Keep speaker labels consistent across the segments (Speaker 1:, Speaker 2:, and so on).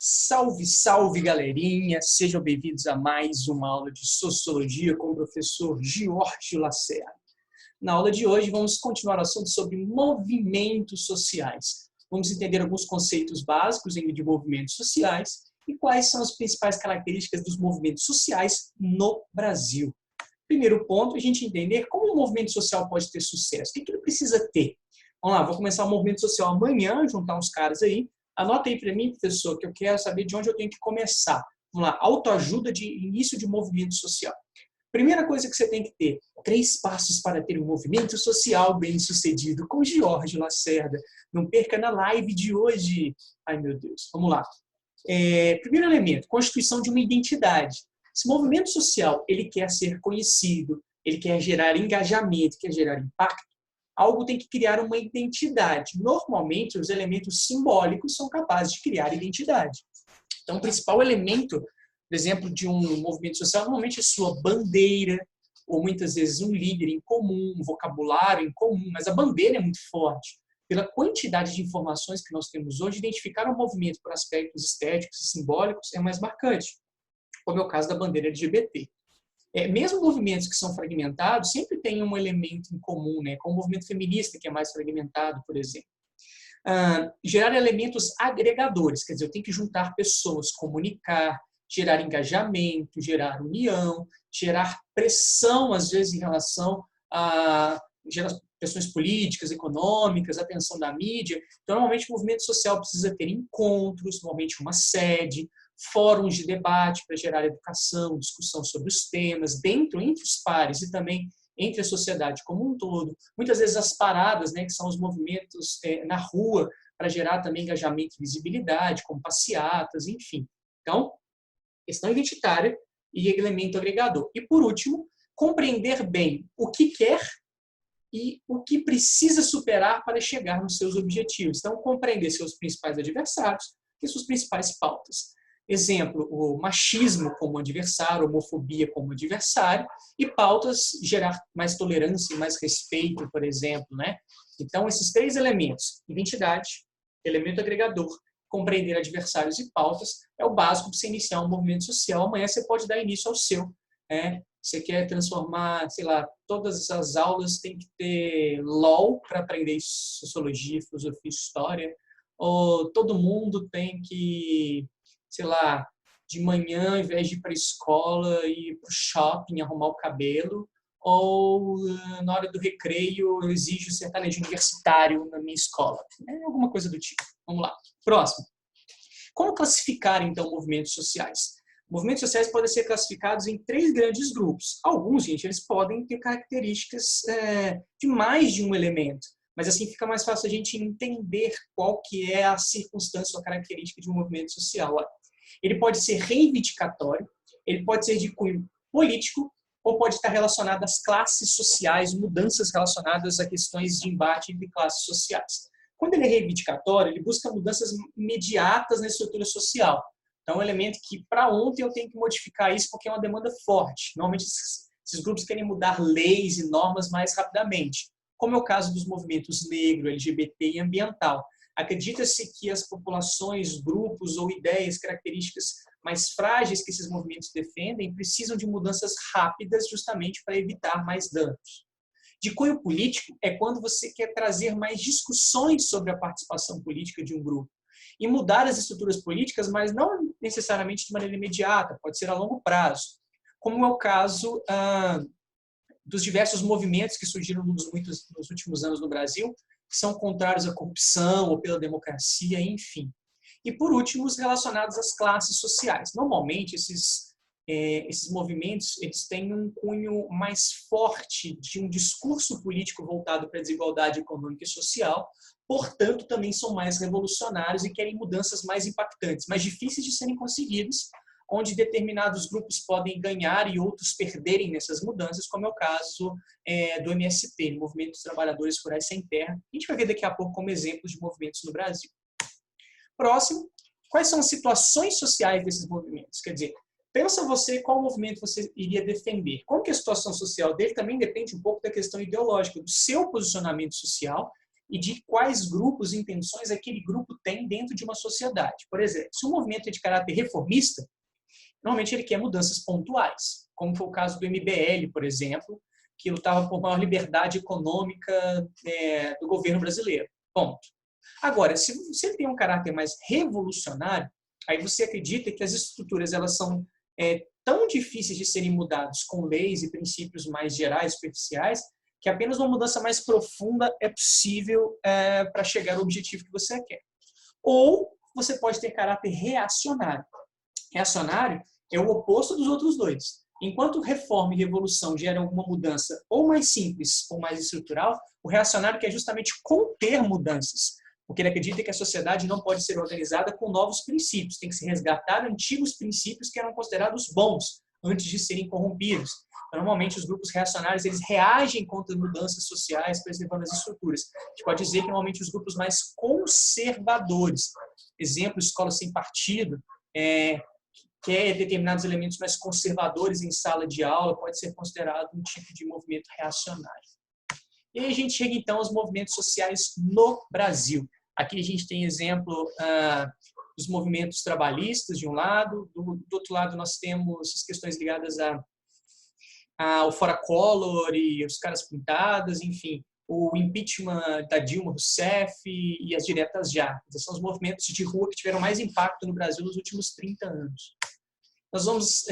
Speaker 1: Salve, salve, galerinha! Sejam bem-vindos a mais uma aula de Sociologia com o professor Giorgio Lacerda. Na aula de hoje, vamos continuar o assunto sobre movimentos sociais. Vamos entender alguns conceitos básicos de movimentos sociais e quais são as principais características dos movimentos sociais no Brasil. Primeiro ponto, a gente entender como um movimento social pode ter sucesso. O que ele precisa ter? Vamos lá, vou começar o movimento social amanhã, juntar uns caras aí. Anota aí para mim, professor, que eu quero saber de onde eu tenho que começar. Vamos lá, autoajuda de início de movimento social. Primeira coisa que você tem que ter, 3 passos para ter um movimento social bem-sucedido com Giorgio Lacerda. Não perca na live de hoje. Ai, meu Deus. Vamos lá. Primeiro elemento, constituição de uma identidade. Esse movimento social, ele quer ser conhecido, ele quer gerar engajamento, quer gerar impacto. Algo tem que criar uma identidade. Normalmente, os elementos simbólicos são capazes de criar identidade. Então, o principal elemento, por exemplo, de um movimento social, normalmente é sua bandeira, ou muitas vezes um líder em comum, um vocabulário em comum, mas a bandeira é muito forte. Pela quantidade de informações que nós temos hoje, identificar um movimento por aspectos estéticos e simbólicos é mais marcante, como é o caso da bandeira LGBT. Mesmo movimentos que são fragmentados, sempre tem um elemento em comum, né? Como o movimento feminista, que é mais fragmentado, por exemplo. Gerar elementos agregadores, quer dizer, eu tenho que juntar pessoas, comunicar, gerar engajamento, gerar união, gerar pressão, às vezes, em relação a gerar pressões políticas, econômicas, atenção da mídia. Então, normalmente, o movimento social precisa ter encontros, normalmente uma sede, fóruns de debate para gerar educação, discussão sobre os temas, entre os pares e também entre a sociedade como um todo. Muitas vezes as paradas, né, que são os movimentos na rua, para gerar também engajamento e visibilidade, como passeatas, enfim. Então, questão identitária e elemento agregador. E, por último, compreender bem o que quer e o que precisa superar para chegar nos seus objetivos. Então, compreender seus principais adversários e suas principais pautas. Exemplo, o machismo como adversário, a homofobia como adversário, e pautas gerar mais tolerância e mais respeito, por exemplo, né? Então, esses 3 elementos, identidade, elemento agregador, compreender adversários e pautas, é o básico para você iniciar um movimento social. Amanhã você pode dar início ao seu. Você quer transformar, sei lá, todas as aulas tem que ter LOL para aprender sociologia, filosofia, história, ou todo mundo tem que, sei lá, de manhã, ao invés de ir para a escola, ir para o shopping, arrumar o cabelo, ou na hora do recreio eu exijo sertanejo universitário na minha escola. Alguma coisa do tipo. Vamos lá. Próximo. Como classificar, então, movimentos sociais? Movimentos sociais podem ser classificados em 3 grandes grupos. Alguns, gente, eles podem ter características de mais de um elemento. Mas assim fica mais fácil a gente entender qual que é a circunstância ou a característica de um movimento social. Ele pode ser reivindicatório, ele pode ser de cunho político, ou pode estar relacionado às classes sociais, mudanças relacionadas a questões de embate entre classes sociais. Quando ele é reivindicatório, ele busca mudanças imediatas na estrutura social. Então, é um elemento que, para ontem, eu tenho que modificar isso porque é uma demanda forte. Normalmente, esses grupos querem mudar leis e normas mais rapidamente, como é o caso dos movimentos negro, LGBT e ambiental. Acredita-se que as populações, grupos ou ideias, características mais frágeis que esses movimentos defendem precisam de mudanças rápidas justamente para evitar mais danos. De cunho político é quando você quer trazer mais discussões sobre a participação política de um grupo e mudar as estruturas políticas, mas não necessariamente de maneira imediata, pode ser a longo prazo, como é o caso dos diversos movimentos que surgiram nos últimos anos no Brasil, que são contrários à corrupção ou pela democracia, enfim. E, por último, os relacionados às classes sociais. Normalmente, esses movimentos eles têm um cunho mais forte de um discurso político voltado para a desigualdade econômica e social, portanto, também são mais revolucionários e querem mudanças mais impactantes, mais difíceis de serem conseguidas, onde determinados grupos podem ganhar e outros perderem nessas mudanças, como é o caso do MST, Movimento dos Trabalhadores Rurais Sem Terra. A gente vai ver daqui a pouco como exemplos de movimentos no Brasil. Próximo, quais são as situações sociais desses movimentos? Quer dizer, pensa você qual movimento você iria defender. Como que a situação social dele também depende um pouco da questão ideológica, do seu posicionamento social e de quais grupos e intenções aquele grupo tem dentro de uma sociedade. Por exemplo, se o movimento é de caráter reformista, normalmente ele quer mudanças pontuais, como foi o caso do MBL, por exemplo, que lutava por maior liberdade econômica do governo brasileiro. Ponto. Agora, se você tem um caráter mais revolucionário, aí você acredita que as estruturas elas são tão difíceis de serem mudadas com leis e princípios mais gerais, superficiais, que apenas uma mudança mais profunda é possível para chegar ao objetivo que você quer. Ou você pode ter caráter reacionário. Reacionário é o oposto dos outros dois. Enquanto reforma e revolução geram alguma mudança ou mais simples ou mais estrutural, o reacionário quer justamente conter mudanças, porque ele acredita que a sociedade não pode ser organizada com novos princípios, tem que se resgatar antigos princípios que eram considerados bons antes de serem corrompidos. Então, normalmente, os grupos reacionários eles reagem contra mudanças sociais, preservando as estruturas. A gente pode dizer que, normalmente, os grupos mais conservadores, exemplo, escola sem partido, quer determinados elementos mais conservadores em sala de aula, pode ser considerado um tipo de movimento reacionário. E aí a gente chega, então, aos movimentos sociais no Brasil. Aqui a gente tem exemplo dos movimentos trabalhistas, de um lado, do outro lado nós temos as questões ligadas ao Fora Collor e os caras pintadas, enfim, o impeachment da Dilma Rousseff e as diretas já. Esses são os movimentos de rua que tiveram mais impacto no Brasil nos últimos 30 anos. Nós vamos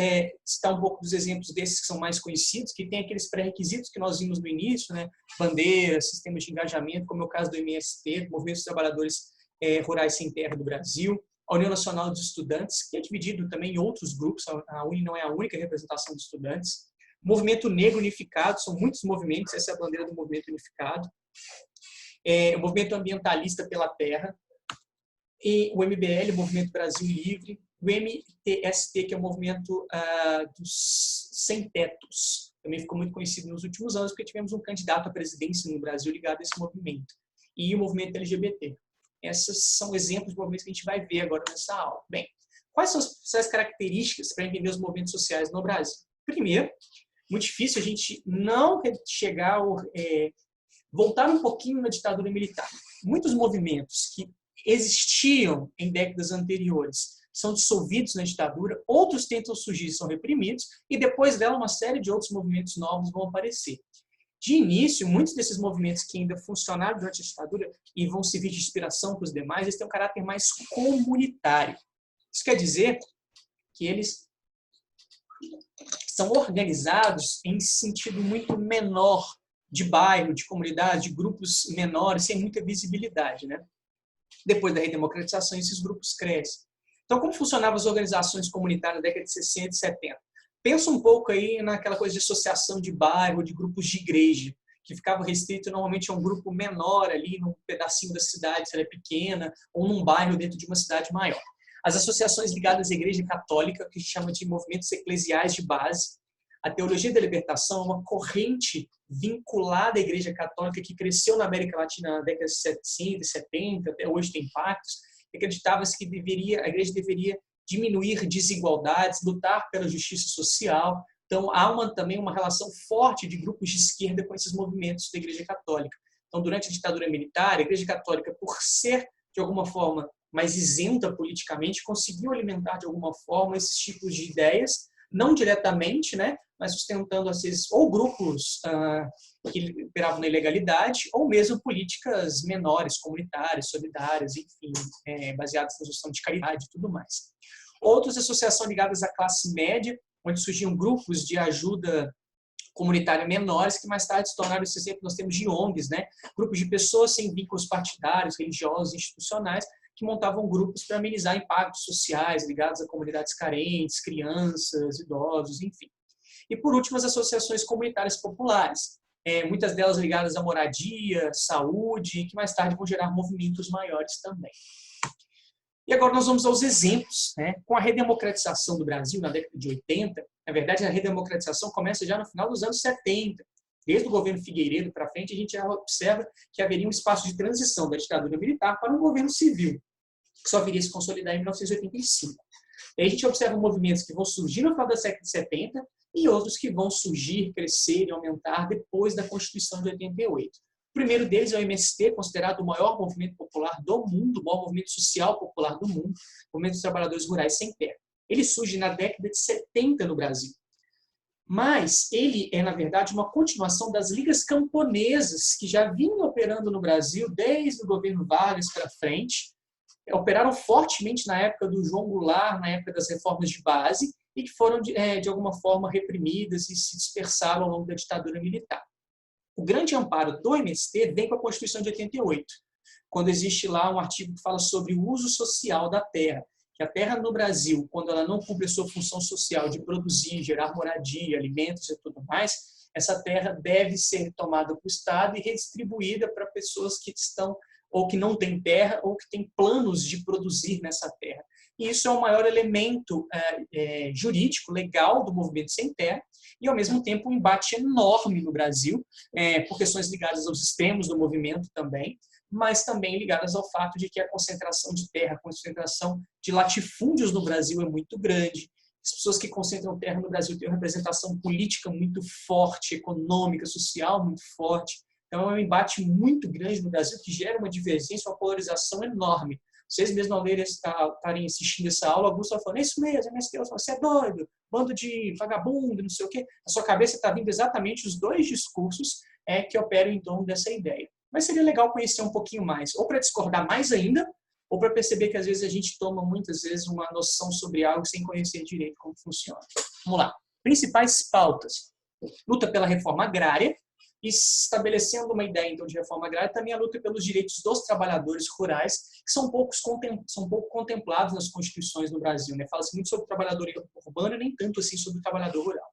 Speaker 1: citar um pouco dos exemplos desses que são mais conhecidos, que tem aqueles pré-requisitos que nós vimos no início, né? Bandeiras, sistemas de engajamento, como é o caso do MST, Movimento dos Trabalhadores Rurais Sem Terra do Brasil, a União Nacional dos Estudantes, que é dividido também em outros grupos, a UNE não é a única representação dos estudantes, Movimento Negro Unificado, são muitos movimentos, essa é a bandeira do Movimento Unificado, o Movimento Ambientalista pela Terra, e o MBL, o Movimento Brasil Livre, o MTST, que é o Movimento dos Sem Tetos, também ficou muito conhecido nos últimos anos, porque tivemos um candidato à presidência no Brasil ligado a esse movimento, e o Movimento LGBT. Essas são exemplos de movimentos que a gente vai ver agora nessa aula. Bem, quais são as características para entender os movimentos sociais no Brasil? Primeiro, muito difícil a gente não chegar voltar um pouquinho na ditadura militar. Muitos movimentos que existiam em décadas anteriores são dissolvidos na ditadura, outros tentam surgir, são reprimidos, e depois dela uma série de outros movimentos novos vão aparecer. De início, muitos desses movimentos que ainda funcionaram durante a ditadura e vão servir de inspiração para os demais, eles têm um caráter mais comunitário. Isso quer dizer que eles são organizados em sentido muito menor, de bairro, de comunidade, de grupos menores, sem muita visibilidade, né? Depois da redemocratização, esses grupos crescem. Então, como funcionavam as organizações comunitárias na década de 60 e 70? Pensa um pouco aí naquela coisa de associação de bairro, de grupos de igreja, que ficava restrito normalmente a um grupo menor ali, num pedacinho da cidade, se ela é pequena, ou num bairro dentro de uma cidade maior. As associações ligadas à Igreja Católica, que a gente chama de movimentos eclesiais de base. A teologia da libertação é uma corrente vinculada à Igreja Católica que cresceu na América Latina na década de 60 e 70, até hoje tem impactos. Acreditava-se que a Igreja deveria diminuir desigualdades, lutar pela justiça social. Então, há também uma relação forte de grupos de esquerda com esses movimentos da Igreja Católica. Então, durante a ditadura militar, a Igreja Católica, por ser, de alguma forma, mais isenta politicamente, conseguiu alimentar, de alguma forma, esses tipos de ideias, não diretamente, né, mas sustentando, às vezes, ou grupos que operavam na ilegalidade, ou mesmo políticas menores, comunitárias, solidárias, enfim, baseadas na gestão de caridade e tudo mais. Outras associações ligadas à classe média, onde surgiam grupos de ajuda comunitária menores, que mais tarde se tornaram, esse exemplo nós temos de ONGs, né? Grupos de pessoas sem vínculos partidários, religiosos, institucionais, que montavam grupos para amenizar impactos sociais ligados a comunidades carentes, crianças, idosos, enfim. E, por último, as associações comunitárias populares, muitas delas ligadas à moradia, saúde, que mais tarde vão gerar movimentos maiores também. E agora nós vamos aos exemplos, né? Com a redemocratização do Brasil na década de 80, na verdade a redemocratização começa já no final dos anos 70. Desde o governo Figueiredo para frente, a gente já observa que haveria um espaço de transição da ditadura militar para um governo civil, que só viria a se consolidar em 1985. E aí a gente observa movimentos que vão surgir no final da década de 70 e outros que vão surgir, crescer e aumentar depois da Constituição de 88. primeiro deles é o MST, considerado o maior movimento popular do mundo, o maior movimento social popular do mundo, o Movimento dos Trabalhadores Rurais Sem Terra. Ele surge na década de 70 no Brasil. Mas ele é, na verdade, uma continuação das ligas camponesas que já vinham operando no Brasil desde o governo Vargas para frente, operaram fortemente na época do João Goulart, na época das reformas de base, e que foram, de alguma forma, reprimidas e se dispersaram ao longo da ditadura militar. O grande amparo do MST vem com a Constituição de 88, quando existe lá um artigo que fala sobre o uso social da terra, que a terra no Brasil, quando ela não cumpre a sua função social de produzir, gerar moradia, alimentos e tudo mais, essa terra deve ser tomada para o Estado e redistribuída para pessoas que estão ou que não têm terra ou que têm planos de produzir nessa terra. E isso é o maior elemento jurídico, legal do movimento sem terra e, ao mesmo tempo, um embate enorme no Brasil, por questões ligadas aos extremos do movimento também, mas também ligadas ao fato de que a concentração de terra, a concentração de latifúndios no Brasil é muito grande. As pessoas que concentram terra no Brasil têm uma representação política muito forte, econômica, social muito forte. Então, é um embate muito grande no Brasil que gera uma divergência, uma polarização enorme. Vocês mesmos, ao estarem assistindo essa aula, alguns estão falando, é isso mesmo, MST, você é doido, bando de vagabundo, não sei o quê. Na sua cabeça está vindo exatamente os dois discursos que operam em torno dessa ideia. Mas seria legal conhecer um pouquinho mais, ou para discordar mais ainda, ou para perceber que às vezes a gente toma muitas vezes uma noção sobre algo sem conhecer direito como funciona. Vamos lá. Principais pautas. Luta pela reforma agrária, e estabelecendo uma ideia então de reforma agrária, também a luta pelos direitos dos trabalhadores rurais, que são pouco contemplados nas constituições no Brasil. Fala-se muito sobre o trabalhador urbano e nem tanto assim sobre o trabalhador rural.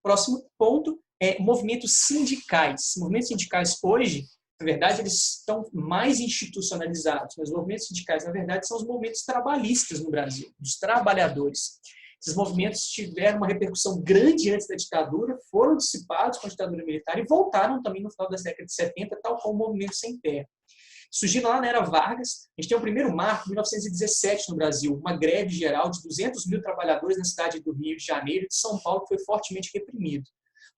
Speaker 1: Próximo ponto é movimentos sindicais. Movimentos sindicais hoje, na verdade, eles estão mais institucionalizados, mas os movimentos sindicais, na verdade, são os movimentos trabalhistas no Brasil, dos trabalhadores. Esses movimentos tiveram uma repercussão grande antes da ditadura, foram dissipados com a ditadura militar e voltaram também no final da década de 70, tal como o movimento sem terra. Surgiram lá na era Vargas, a gente tem o primeiro marco, em 1917, no Brasil, uma greve geral de 200 mil trabalhadores na cidade do Rio de Janeiro e de São Paulo, que foi fortemente reprimido.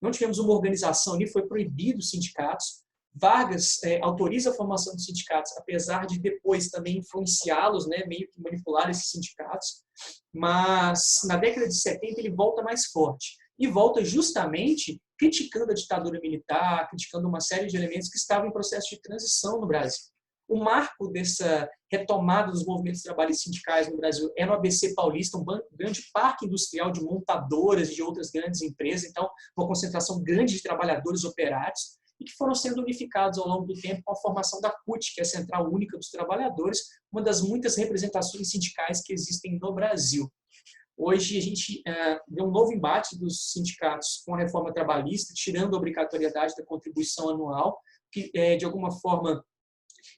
Speaker 1: Não tivemos uma organização ali, foi proibido os sindicatos. Vargas autoriza a formação dos sindicatos, apesar de depois também influenciá-los, meio que manipular esses sindicatos. Mas na década de 70 ele volta mais forte. E volta justamente criticando a ditadura militar, criticando uma série de elementos que estavam em processo de transição no Brasil. O marco dessa retomada dos movimentos trabalhistas sindicais no Brasil é no ABC Paulista, um grande parque industrial de montadoras e de outras grandes empresas, então uma concentração grande de trabalhadores operários, e que foram sendo unificados ao longo do tempo com a formação da CUT, que é a Central Única dos Trabalhadores, uma das muitas representações sindicais que existem no Brasil. Hoje a gente vê um novo embate dos sindicatos com a reforma trabalhista, tirando a obrigatoriedade da contribuição anual, que de alguma forma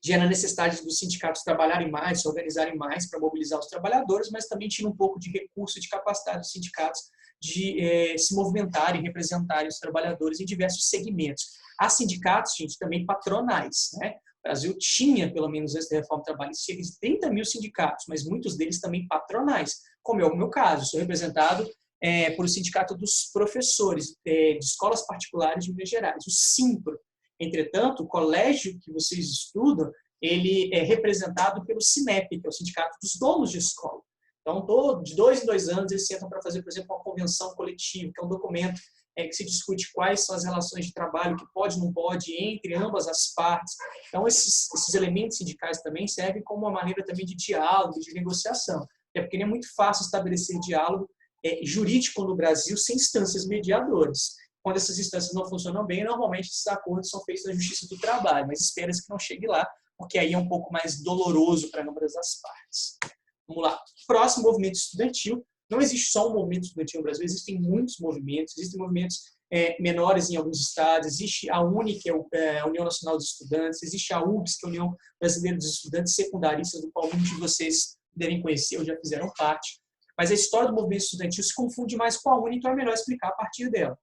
Speaker 1: gera a necessidade dos sindicatos trabalharem mais, se organizarem mais para mobilizar os trabalhadores, mas também tira um pouco de recurso e de capacidade dos sindicatos de se movimentarem e representarem os trabalhadores em diversos segmentos. Há sindicatos, gente, também patronais, O Brasil tinha, pelo menos antes da reforma trabalhista, cerca de 30 mil sindicatos, mas muitos deles também patronais, como é o meu caso. Sou representado por o Sindicato dos Professores de Escolas Particulares de Minas Gerais, o SIMPRO. Entretanto, o colégio que vocês estudam, ele é representado pelo SINEP, que é o Sindicato dos Donos de Escola. Então, de 2 em 2 anos, eles sentam para fazer, por exemplo, uma convenção coletiva, que é um documento que se discute quais são as relações de trabalho, que pode ou não pode, entre ambas as partes. Então, esses elementos sindicais também servem como uma maneira também de diálogo, de negociação. Porque não é muito fácil estabelecer diálogo jurídico no Brasil sem instâncias mediadoras. Quando essas instâncias não funcionam bem, normalmente esses acordos são feitos na Justiça do Trabalho, mas espera-se que não chegue lá, porque aí é um pouco mais doloroso para ambas as partes. Vamos lá. Próximo, movimento estudantil. Não existe só um movimento estudantil no Brasil, existem muitos movimentos, existem movimentos menores em alguns estados, existe a UNE, que é a União Nacional dos Estudantes, existe a UBS, que é a União Brasileira dos Estudantes Secundaristas, do qual muitos de vocês devem conhecer ou já fizeram parte. Mas a história do movimento estudantil se confunde mais com a UNE, então é melhor explicar a partir dela.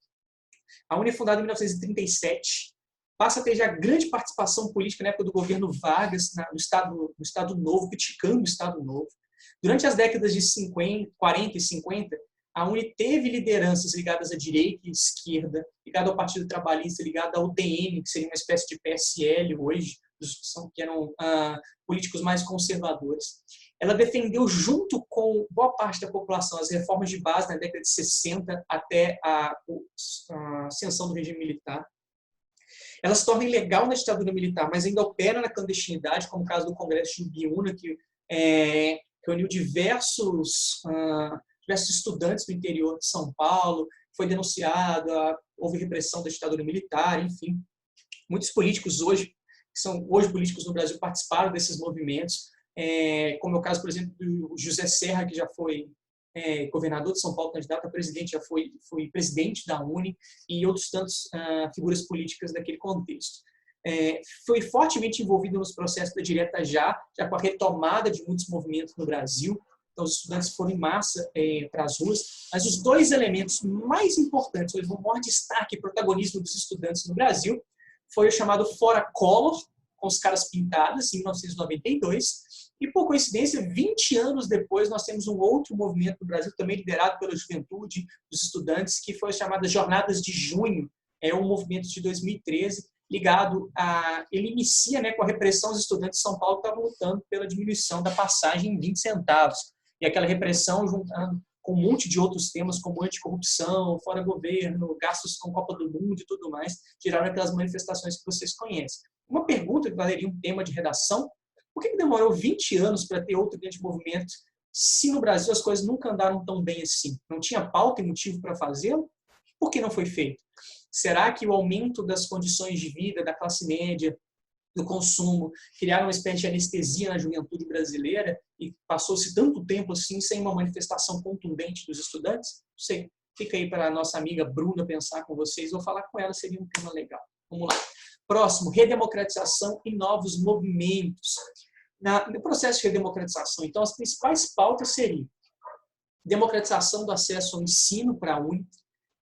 Speaker 1: A UNE é fundada em 1937, passa a ter já grande participação política na época do governo Vargas, no Estado Novo, criticando o Estado Novo. Durante as décadas de 40 e 50, A UNE teve lideranças ligadas à direita e à esquerda, ligada ao Partido Trabalhista, ligada ao DN, que seria uma espécie de PSL hoje, que eram políticos mais conservadores. Ela defendeu, junto com boa parte da população, as reformas de base na década de 60 até a ascensão do regime militar. Ela se torna ilegal na ditadura militar, mas ainda opera na clandestinidade, como o caso do Congresso de Ibiúna, que reuniu diversos estudantes do interior de São Paulo, foi denunciado, houve repressão da ditadura militar, enfim. Muitos políticos hoje, que são hoje políticos no Brasil, participaram desses movimentos, como é o caso, por exemplo, do José Serra, que já foi governador de São Paulo, candidato a presidente, já foi presidente da UNE, e outros tantos figuras políticas daquele contexto. Foi fortemente envolvido nos processos da direta já com a retomada de muitos movimentos no Brasil. Então, os estudantes foram em massa para as ruas, mas os dois elementos mais importantes, o maior destaque e protagonismo dos estudantes no Brasil, foi o chamado Fora Collor, com os caras pintadas, em 1992, e, por coincidência, 20 anos depois, nós temos um outro movimento no Brasil, também liderado pela juventude, dos estudantes, que foi chamado Jornadas de Junho, um movimento de 2013, ligado a... Ele inicia com a repressão aos estudantes de São Paulo que estavam lutando pela diminuição da passagem em 20 centavos. E aquela repressão juntando com um monte de outros temas, como anticorrupção, fora governo, gastos com Copa do Mundo e tudo mais, geraram aquelas manifestações que vocês conhecem. Uma pergunta que valeria um tema de redação: por que demorou 20 anos para ter outro grande movimento, se no Brasil as coisas nunca andaram tão bem assim? Não tinha pauta e motivo para fazê-lo? Por que não foi feito? Será que o aumento das condições de vida da classe média, do consumo, criaram uma espécie de anestesia na juventude brasileira e passou-se tanto tempo assim sem uma manifestação contundente dos estudantes? Não sei. Fica aí para a nossa amiga Bruna pensar com vocês. Vou falar com ela, seria um tema legal. Vamos lá. Próximo, redemocratização e novos movimentos. No processo de redemocratização, então, as principais pautas seriam democratização do acesso ao ensino para a UNE,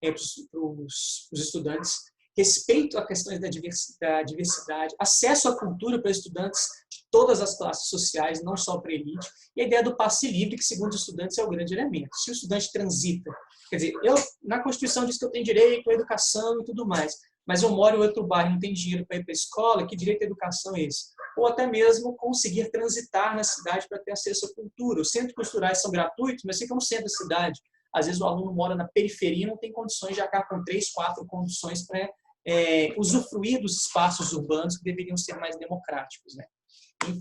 Speaker 1: para os estudantes, respeito a questões da diversidade, acesso à cultura para estudantes de todas as classes sociais, não só para a elite, e a ideia do passe livre, que, segundo os estudantes, é o grande elemento. Se o estudante transita, quer dizer, na Constituição diz que eu tenho direito à educação e tudo mais, mas eu moro em outro bairro e não tenho dinheiro para ir para a escola, que direito à educação é esse? Ou até mesmo conseguir transitar na cidade para ter acesso à cultura. Os centros culturais são gratuitos, mas ficam no centro da cidade. Às vezes o aluno mora na periferia e não tem condições de acabar com 3, 4 condições para usufruir dos espaços urbanos que deveriam ser mais democráticos, né? Enfim,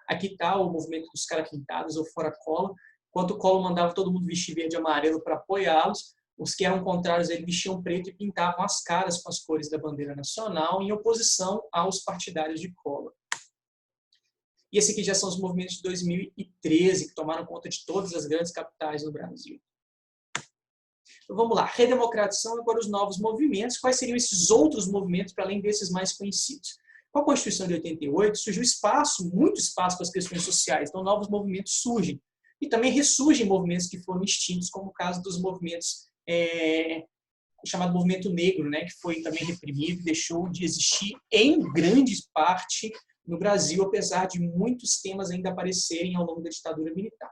Speaker 1: aqui está o movimento dos caras pintados, ou Fora Collor. Enquanto o Collor mandava todo mundo vestir verde e amarelo para apoiá-los, os que eram contrários a ele vestiam preto e pintavam as caras com as cores da bandeira nacional, em oposição aos partidários de Collor. E esse aqui já são os movimentos de 2013, que tomaram conta de todas as grandes capitais no Brasil. Então, vamos lá. Redemocratização, agora os novos movimentos. Quais seriam esses outros movimentos, para além desses mais conhecidos? Com a Constituição de 88, surgiu espaço, muito espaço para as questões sociais. Então, novos movimentos surgem. E também ressurgem movimentos que foram extintos, como o caso dos movimentos, chamado movimento negro, né, que foi também reprimido e deixou de existir em grande parte no Brasil, apesar de muitos temas ainda aparecerem ao longo da ditadura militar.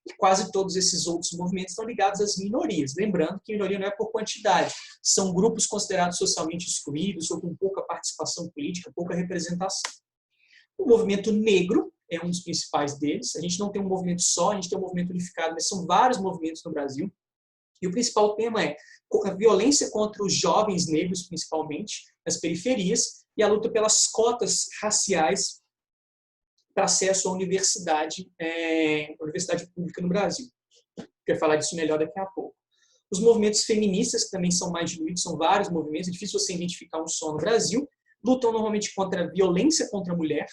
Speaker 1: E quase todos esses outros movimentos estão ligados às minorias. Lembrando que minoria não é por quantidade, são grupos considerados socialmente excluídos ou com pouca participação política, pouca representação. O movimento negro é um dos principais deles. A gente não tem um movimento só, a gente tem um movimento unificado, mas são vários movimentos no Brasil. E o principal tema é a violência contra os jovens negros, principalmente, nas periferias, e a luta pelas cotas raciais para acesso à universidade pública no Brasil. Quero falar disso melhor daqui a pouco. Os movimentos feministas, que também são mais diluídos, são vários movimentos, é difícil você identificar um só no Brasil, lutam normalmente contra a violência contra a mulher.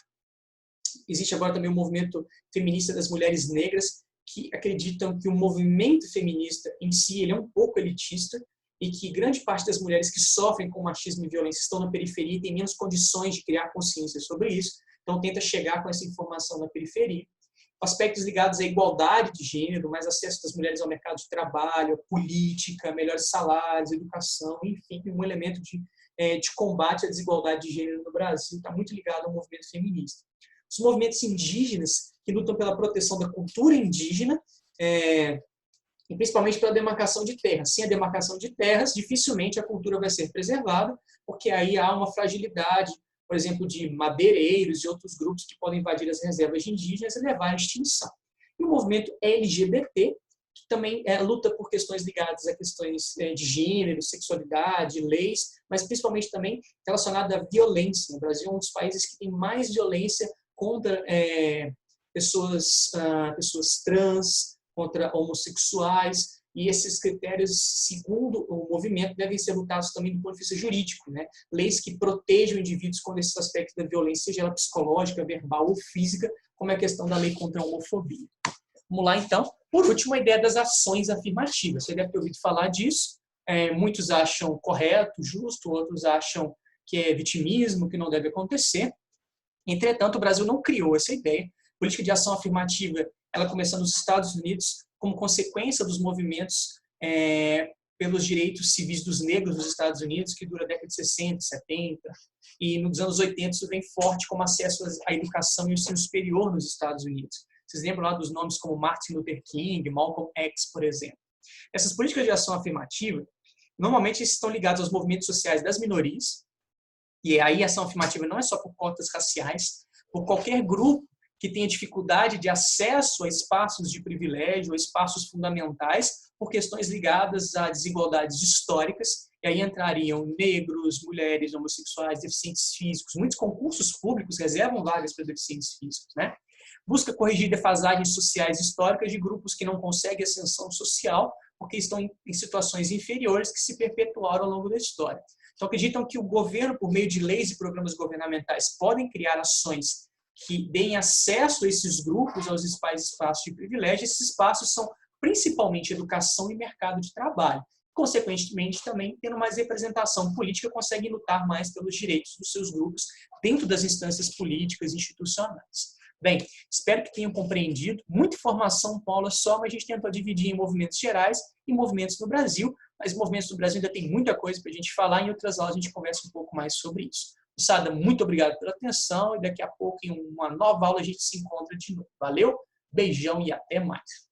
Speaker 1: Existe agora também o movimento feminista das mulheres negras, que acreditam que o movimento feminista em si ele é um pouco elitista e que grande parte das mulheres que sofrem com machismo e violência estão na periferia e têm menos condições de criar consciência sobre isso, então tenta chegar com essa informação na periferia. Aspectos ligados à igualdade de gênero, mais acesso das mulheres ao mercado de trabalho, política, melhores salários, educação, enfim, um elemento de combate à desigualdade de gênero no Brasil está muito ligado ao movimento feminista. Os movimentos indígenas, que lutam pela proteção da cultura indígena, e principalmente pela demarcação de terras. Sem a demarcação de terras, dificilmente a cultura vai ser preservada, porque aí há uma fragilidade, por exemplo, de madeireiros e outros grupos que podem invadir as reservas de indígenas e levar à extinção. E o movimento LGBT, que também luta por questões ligadas a questões de gênero, sexualidade, leis, mas principalmente também relacionada à violência. O Brasil é um dos países que tem mais violência contra pessoas trans, contra homossexuais, e esses critérios, segundo o movimento, devem ser lutados também do ponto de vista jurídico, né? Leis que protejam indivíduos quando esses aspectos da violência, seja ela psicológica, verbal ou física, como é a questão da lei contra a homofobia. Vamos lá, então. Por último, a ideia das ações afirmativas. Você deve ter ouvido falar disso. Muitos acham correto, justo, outros acham que é vitimismo, que não deve acontecer. Entretanto, o Brasil não criou essa ideia. A política de ação afirmativa, ela começou nos Estados Unidos como consequência dos movimentos pelos direitos civis dos negros nos Estados Unidos, que dura a década de 60, 70, e nos anos 80 isso vem forte como acesso à educação e ao ensino superior nos Estados Unidos. Vocês lembram lá dos nomes como Martin Luther King, Malcolm X, por exemplo. Essas políticas de ação afirmativa, normalmente estão ligadas aos movimentos sociais das minorias, e aí a ação afirmativa não é só por cotas raciais, por qualquer grupo que tenha dificuldade de acesso a espaços de privilégio, a espaços fundamentais, por questões ligadas a desigualdades históricas, e aí entrariam negros, mulheres, homossexuais, deficientes físicos. Muitos concursos públicos reservam vagas para deficientes físicos, né? Busca corrigir defasagens sociais históricas de grupos que não conseguem ascensão social porque estão em situações inferiores que se perpetuaram ao longo da história. Então, acreditam que o governo, por meio de leis e programas governamentais, podem criar ações que deem acesso a esses grupos, aos espaços de privilégio. Esses espaços são principalmente educação e mercado de trabalho. Consequentemente, também, tendo mais representação política, conseguem lutar mais pelos direitos dos seus grupos dentro das instâncias políticas e institucionais. Bem, espero que tenham compreendido. Muita informação, Paula, só, mas a gente tentou dividir em movimentos gerais e movimentos no Brasil, mas movimentos no Brasil ainda tem muita coisa para a gente falar. Em outras aulas a gente conversa um pouco mais sobre isso. Moçada, muito obrigado pela atenção e daqui a pouco, em uma nova aula, a gente se encontra de novo. Valeu, beijão e até mais.